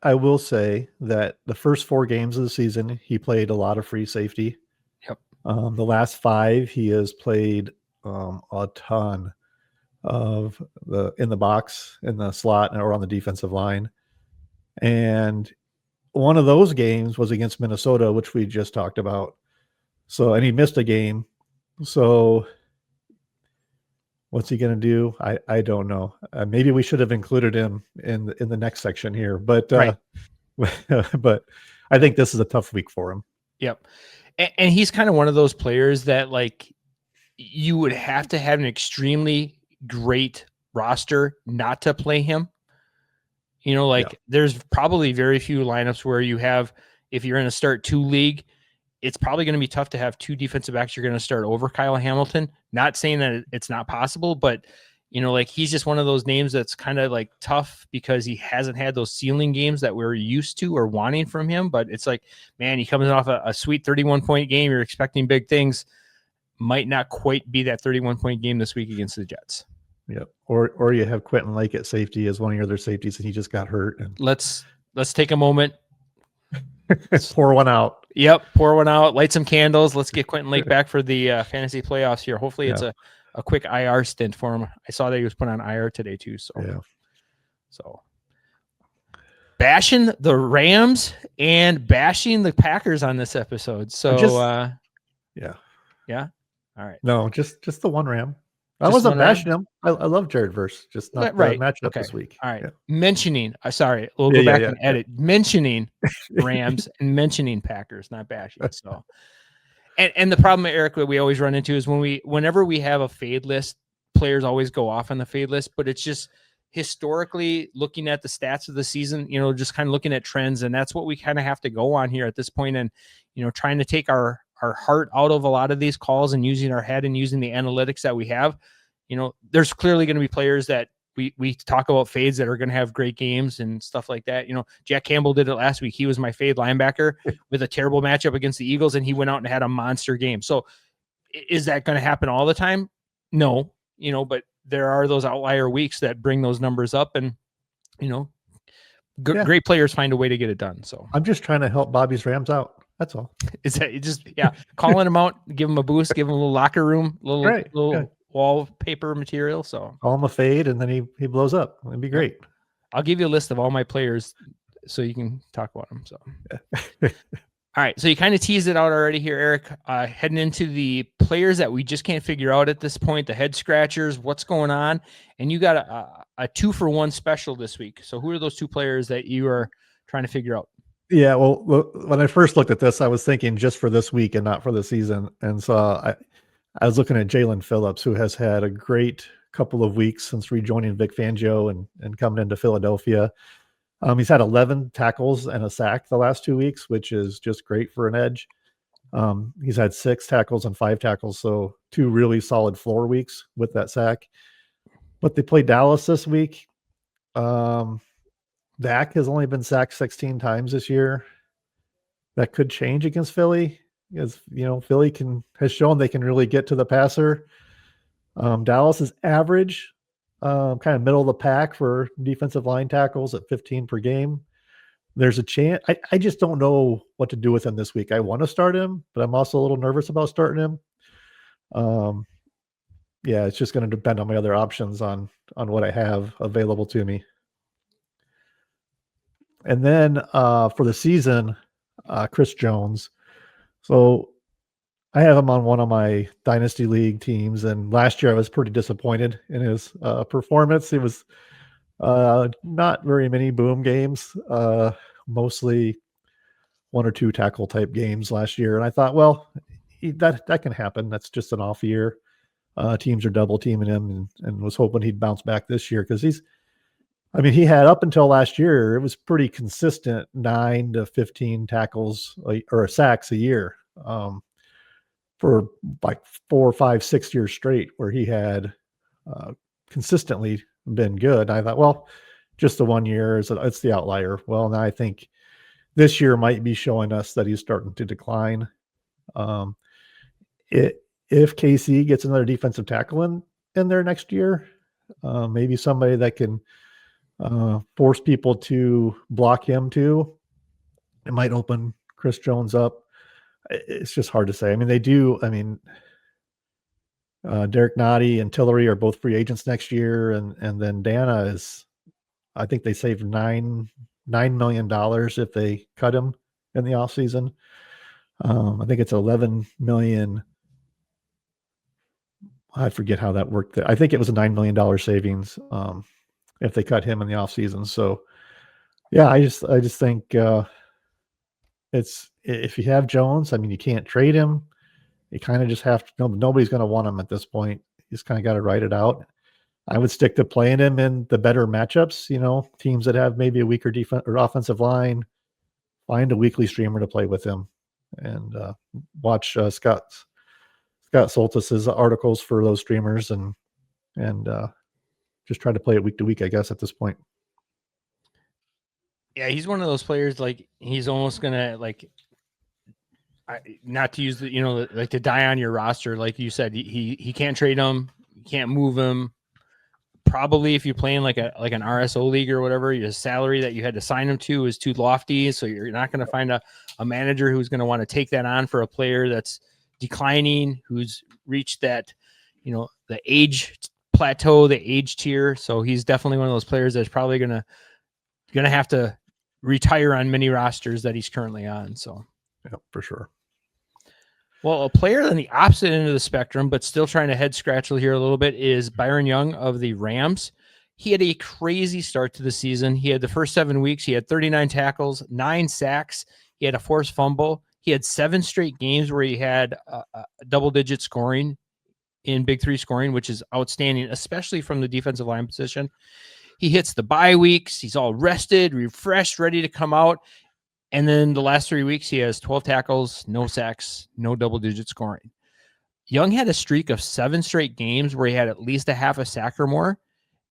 I will say that the first 4 games of the season, he played a lot of free safety. Yep. The last 5, he has played a ton of in the box, in the slot, or on the defensive line. And one of those games was against Minnesota, which we just talked about. So, and he missed a game. So what's he going to do? I don't know. Maybe we should have included him in the next section here, but right. But I think this is a tough week for him. Yep. And he's kind of one of those players that like you would have to have an extremely great roster not to play him. There's probably very few lineups where you have, if you're in a start 2 league, it's probably going to be tough to have 2 defensive backs you're going to start over Kyle Hamilton. Not saying that it's not possible, but he's just one of those names that's kind of like tough because he hasn't had those ceiling games that we're used to or wanting from him. But it's like, man, he comes off a sweet 31-point game. You're expecting big things. Might not quite be that 31-point game this week against the Jets. Yeah. Or you have Quentin Lake at safety as one of your other safeties and he just got hurt. And let's take a moment. Pour one out. Yep. Pour one out. Light some candles. Let's get Quentin Lake back for the fantasy playoffs here. Hopefully it's a quick IR stint for him. I saw that he was put on IR today too. So, yeah. So bashing the Rams and bashing the Packers on this episode. So, yeah. All right. No, just the one Ram. I Just wasn't one Ram? bashing him. I love Jared Verse, just not the Right. matchup Okay. this week. All right. Yeah. Mentioning, sorry, we'll go Yeah, back yeah, and yeah. edit. Mentioning Rams and mentioning Packers, not bashing. So, and the problem, Eric, that we always run into is whenever we have a fade list, players always go off on the fade list, but it's just historically looking at the stats of the season, just kind of looking at trends. And that's what we kind of have to go on here at this point. And, trying to take our heart out of a lot of these calls and using our head and using the analytics that we have. There's clearly going to be players that we talk about fades that are going to have great games and stuff like that. Jack Campbell did it last week. He was my fade linebacker with a terrible matchup against the Eagles, and he went out and had a monster game. So is that going to happen all the time? No, but there are those outlier weeks that bring those numbers up, and, great players find a way to get it done. So I'm just trying to help Bobby's Rams out. That's all. Is that just calling him out, give him a boost, give him a little locker room, little wallpaper material. So call him a fade, and then he blows up. It'd be great. I'll give you a list of all my players so you can talk about them. So all right, so you kind of teased it out already here, Eric. Heading into the players that we just can't figure out at this point, the head scratchers, what's going on, and you got a 2-for-1 special this week. So who are those two players that you are trying to figure out? Yeah, well, when I first looked at this, I was thinking just for this week and not for the season. And so I was looking at Jaelan Phillips, who has had a great couple of weeks since rejoining Vic Fangio and coming into Philadelphia. He's had 11 tackles and a sack the last 2 weeks, which is just great for an edge. He's had 6 tackles and 5 tackles, so 2 really solid floor weeks with that sack. But they played Dallas this week. Dak has only been sacked 16 times this year. That could change against Philly, because Philly has shown they can really get to the passer. Dallas is average, kind of middle of the pack for defensive line tackles at 15 per game. There's a chance. I just don't know what to do with him this week. I want to start him, but I'm also a little nervous about starting him. It's just going to depend on my other options on what I have available to me. And then for the season, Chris Jones. So I have him on one of my Dynasty League teams, and last year I was pretty disappointed in his performance. It was not very many boom games, mostly 1 or 2 tackle type games last year. And I thought, well, that can happen. That's just an off year. Teams are double teaming him, and was hoping he'd bounce back this year, because he had up until last year, it was pretty consistent 9 to 15 tackles or sacks a year for like 4, 5, 6 years straight, where he had consistently been good. And I thought, well, just the 1 year, it's the outlier. Well, now I think this year might be showing us that he's starting to decline. If KC gets another defensive tackle in there next year, maybe somebody that can force people to block him too, it might open Chris Jones up. It's just hard to say. They do. Derek Nottie and Tillery are both free agents next year, and then Dana is, I think they saved $9 million if they cut him in the offseason. I think it's 11 million. I forget how that worked. I think it was a $9 million savings if they cut him in the offseason. So yeah, I just think it's, if you have Jones, you can't trade him. You kind of just have to, nobody's going to want him at this point. You just kind of got to write it out. I would stick to playing him in the better matchups, teams that have maybe a weaker defense or offensive line. Find a weekly streamer to play with him, and watch Scott Soltis's articles for those streamers, and just try to play it week to week, I guess, at this point. Yeah, he's one of those players, like, he's almost gonna, not to use the, to die on your roster. Like you said, he can't trade him, you can't move him. Probably if you're playing like an RSO league or whatever, your salary that you had to sign him to is too lofty. So you're not going to find a manager who's going to want to take that on for a player that's declining, who's reached that, the age plateau, the age tier. So he's definitely one of those players that's probably going to have to retire on many rosters that he's currently on. So, yeah, for sure. Well, a player on the opposite end of the spectrum, but still trying to head scratch here a little bit, is Byron Young of the Rams. He had a crazy start to the season. He had the first 7 weeks. He had 39 tackles, 9 sacks. He had a forced fumble. He had 7 straight games where he had double-digit scoring in Big Three scoring, which is outstanding, especially from the defensive line position. He hits the bye weeks. He's all rested, refreshed, ready to come out. And then the last 3 weeks, he has 12 tackles, no sacks, no double-digit scoring. Young had a streak of 7 straight games where he had at least a half a sack or more.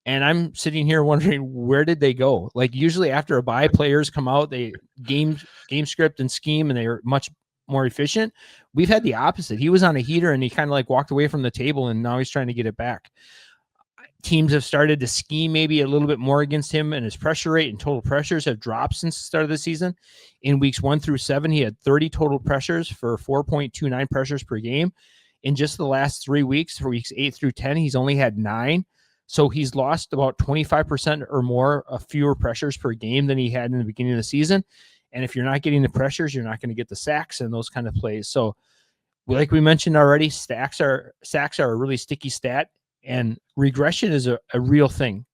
And I'm sitting here wondering, where did they go? Like, usually after a bye, players come out, they game script and scheme, and they're much more efficient. We've had the opposite. He was on a heater, and he kind of like walked away from the table, and now he's trying to get it back. Teams have started to scheme maybe a little bit more against him, and his pressure rate and total pressures have dropped since the start of the season. In weeks 1 through 7, he had 30 total pressures for 4.29 pressures per game. In just the last 3 weeks, for weeks 8 through 10, he's only had 9. So he's lost about 25% or more of fewer pressures per game than he had in the beginning of the season. And if you're not getting the pressures, you're not going to get the sacks and those kind of plays. So like we mentioned already, sacks are a really sticky stat, and regression is a real thing.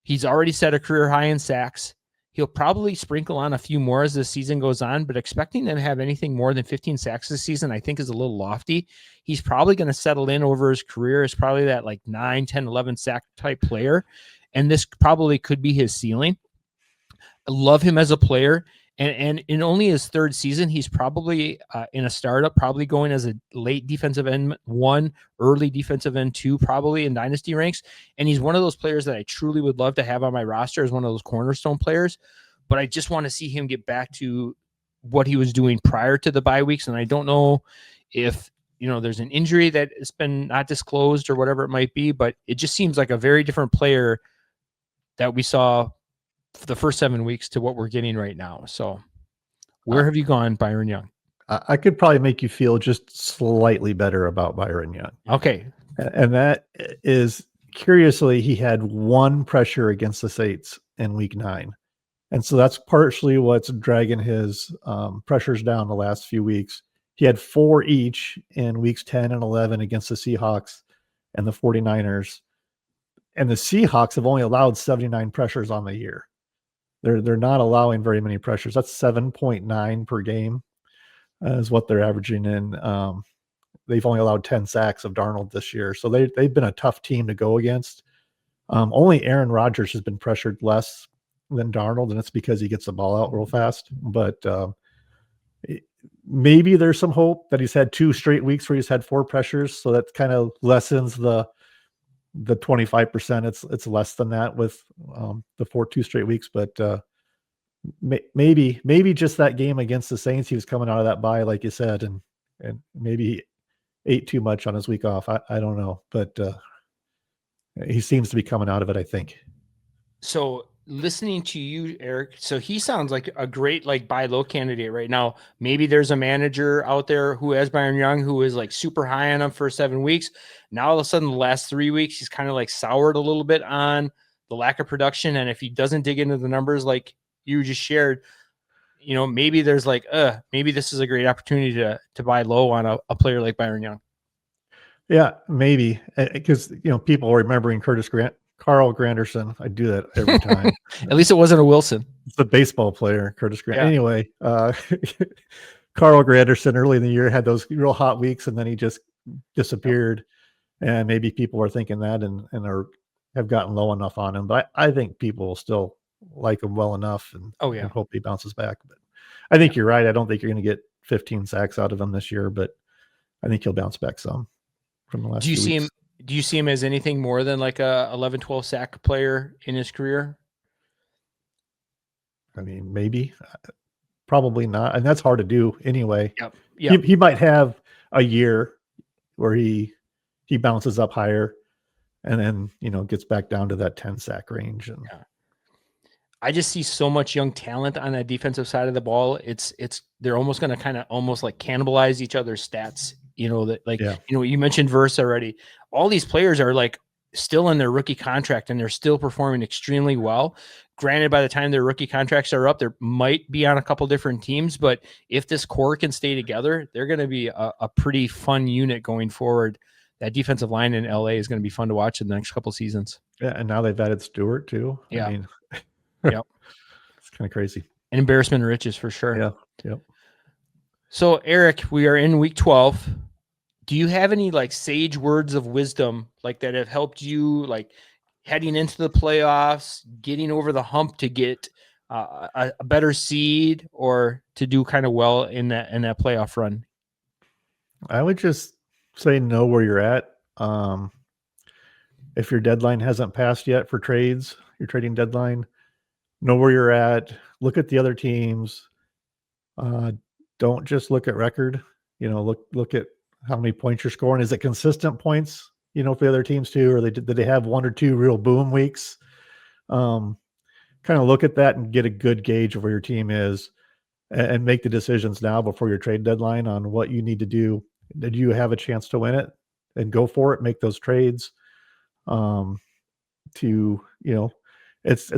He's already set a career high in sacks. He'll probably sprinkle on a few more as the season goes on, but expecting them to have anything more than 15 sacks this season, I think, is a little lofty. He's probably going to settle in over his career as probably that like 9, 10, 11 sack type player. And this probably could be his ceiling. I love him as a player. And in only his 3rd season, he's probably in a startup, probably going as a late defensive end 1, early defensive end 2, probably in dynasty ranks. And he's one of those players that I truly would love to have on my roster as one of those cornerstone players. But I just want to see him get back to what he was doing prior to the bye weeks. And I don't know if, there's an injury that has been not disclosed or whatever it might be, but it just seems like a very different player that we saw for the first 7 weeks to what we're getting right now. So where have you gone, Byron Young? I could probably make you feel just slightly better about Byron Young. Okay. And that is, curiously, he had 1 pressure against the Saints in week 9. And so that's partially what's dragging his pressures down the last few weeks. He had 4 each in weeks 10 and 11 against the Seahawks and the 49ers. And the Seahawks have only allowed 79 pressures on the year. They're not allowing very many pressures. That's 7.9 per game is what they're averaging in. They've only allowed 10 sacks of Darnold this year. So they've been a tough team to go against. Only Aaron Rodgers has been pressured less than Darnold, and it's because he gets the ball out real fast. But maybe there's some hope that he's had 2 straight weeks where he's had 4 pressures. So that kind of lessens the 25%. It's less than that with the 2 straight weeks, but maybe just that game against the Saints, he was coming out of that bye, like you said, and maybe he ate too much on his week off. I don't know, but he seems to be coming out of it, I think. So listening to you, Eric, so he sounds like a great like buy low candidate right now. Maybe there's a manager out there who has Byron Young who is like super high on him for 7 weeks. Now all of a sudden the last 3 weeks he's kind of like soured a little bit on the lack of production, and if he doesn't dig into the numbers like you just shared, maybe there's like maybe this is a great opportunity to buy low on a player like Byron Young. Yeah, maybe, because people are remembering Carl Granderson. I do that every time. At least it wasn't a Wilson. It's a baseball player, Curtis Grant. Yeah. Anyway, Carl Granderson early in the year had those real hot weeks, and then he just disappeared. And maybe people are thinking that and have gotten low enough on him. But I think people will still like him well enough and hope he bounces back. But I think you're right. I don't think you're going to get 15 sacks out of him this year, but I think he'll bounce back some from the last few weeks. Do you see him as anything more than like a 11, 12 sack player in his career? I mean, maybe, probably not. And that's hard to do anyway. Yep. He might have a year where he bounces up higher and then, gets back down to that 10 sack range. And I just see so much young talent on that defensive side of the ball. They're almost going to kind of almost like cannibalize each other's stats. You mentioned Verse already. All these players are like still in their rookie contract and they're still performing extremely well. Granted, by the time their rookie contracts are up, they might be on a couple different teams, but if this core can stay together, they're going to be a pretty fun unit going forward. That defensive line in LA is going to be fun to watch in the next couple seasons. Yeah, and now they've added Stewart too. Yeah. I mean, yep. It's kind of crazy. An embarrassment of riches for sure. Yeah. Yep. So, Eric, we are in week 12. Do you have any like sage words of wisdom like that have helped you like heading into the playoffs, getting over the hump to get a better seed or to do kind of well in that playoff run? I would just say know where you're at. If your deadline hasn't passed yet for trades, your trading deadline, know where you're at. Look at the other teams. Don't just look at record. Look at how many points you're scoring. Is it consistent points? For the other teams too, or did they have one or two real boom weeks? Kind of look at that and get a good gauge of where your team is, and make the decisions now before your trade deadline on what you need to do. Did you have a chance to win it? And go for it. Make those trades. It's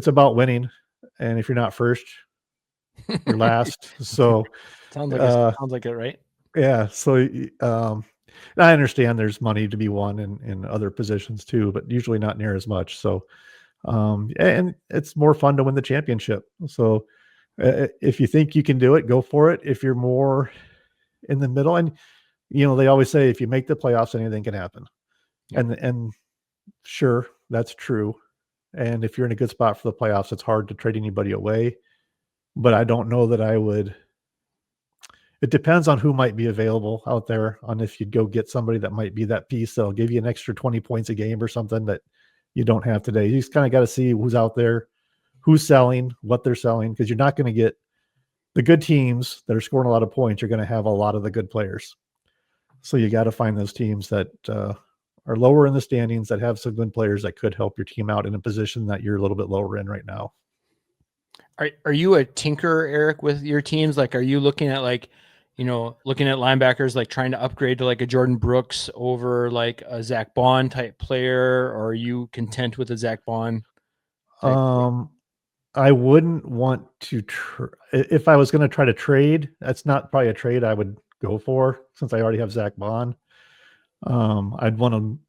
about winning, and if you're not first, you're last. So sounds like it, right? Yeah. So I understand there's money to be won in other positions too, but usually not near as much. So and it's more fun to win the championship. So if you think you can do it, go for it. If you're more in the middle, and they always say if you make the playoffs, anything can happen. Yep. And sure, that's true. And if you're in a good spot for the playoffs, it's hard to trade anybody away. But I don't know that I would. It depends on who might be available out there, on if you'd go get somebody that might be that piece that'll give you an extra 20 points a game or something that you don't have today. You just kind of got to see who's out there, who's selling, what they're selling, because you're not going to get the good teams that are scoring a lot of points. You're going to have a lot of the good players. So you got to find those teams that are lower in the standings that have some good players that could help your team out in a position that you're a little bit lower in right now. Are you a tinker, Eric, with your teams? Like, are you looking at looking at linebackers, like trying to upgrade to like a Jordan Brooks over like a Zach Bond type player, or are you content with a Zach Bond? I wouldn't want to, if I was going to try to trade, that's not probably a trade I would go for, since I already have Zach Bond. I'd want to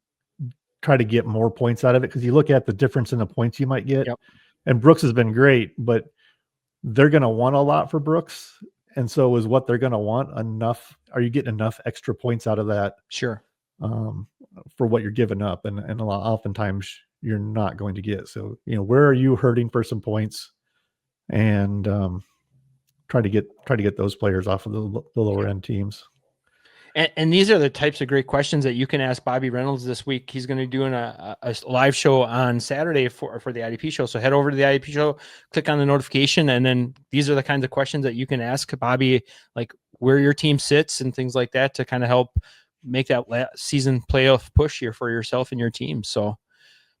try to get more points out of it, because you look at the difference in the points you might get. Yep. And Brooks has been great, but they're going to want a lot for Brooks. And so is what they're going to want enough? Are you getting enough extra points out of that? Sure. For what you're giving up. And oftentimes you're not going to get. So, where are you hurting for some points? And try to get those players off of the lower end teams. And these are the types of great questions that you can ask Bobby Reynolds this week. He's going to be doing a live show on Saturday for the IDP show. So head over to the IDP show, click on the notification, and then these are the kinds of questions that you can ask Bobby, like where your team sits and things like that, to kind of help make that season playoff push here for yourself and your team. So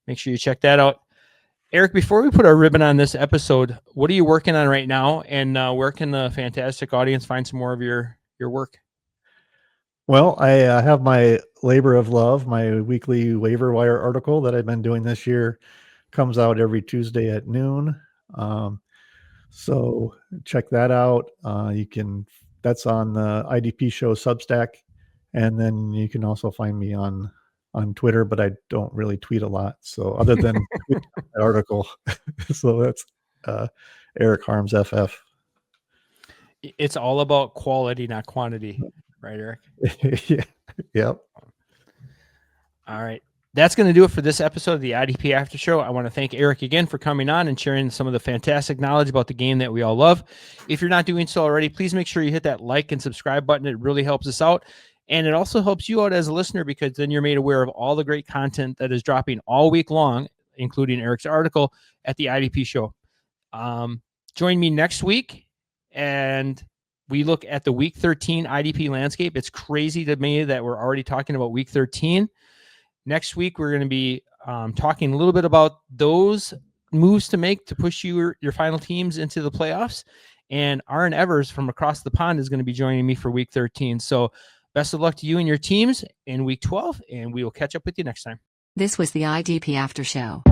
make sure you check that out. Eric, before we put our ribbon on this episode, what are you working on right now? And where can the fantastic audience find some more of your work? Well, I have my labor of love, my weekly waiver wire article that I've been doing this year. Comes out every Tuesday at noon. So check that out. That's on the IDP show Substack. And then you can also find me on Twitter, but I don't really tweet a lot. So other than that article, so that's Eric Harms FF. It's all about quality, not quantity. Right, Eric? Yeah. Yep. All right. That's going to do it for this episode of the IDP After Show. I want to thank Eric again for coming on and sharing some of the fantastic knowledge about the game that we all love. If you're not doing so already, please make sure you hit that like and subscribe button. It really helps us out. And it also helps you out as a listener, because then you're made aware of all the great content that is dropping all week long, including Eric's article at the IDP Show. Join me next week, and we look at the Week 13 IDP landscape. It's crazy to me that we're already talking about Week 13. Next week, we're going to be talking a little bit about those moves to make to push your final teams into the playoffs. And Aaron Evers from across the pond is going to be joining me for Week 13. So best of luck to you and your teams in Week 12, and we will catch up with you next time. This was the IDP After Show.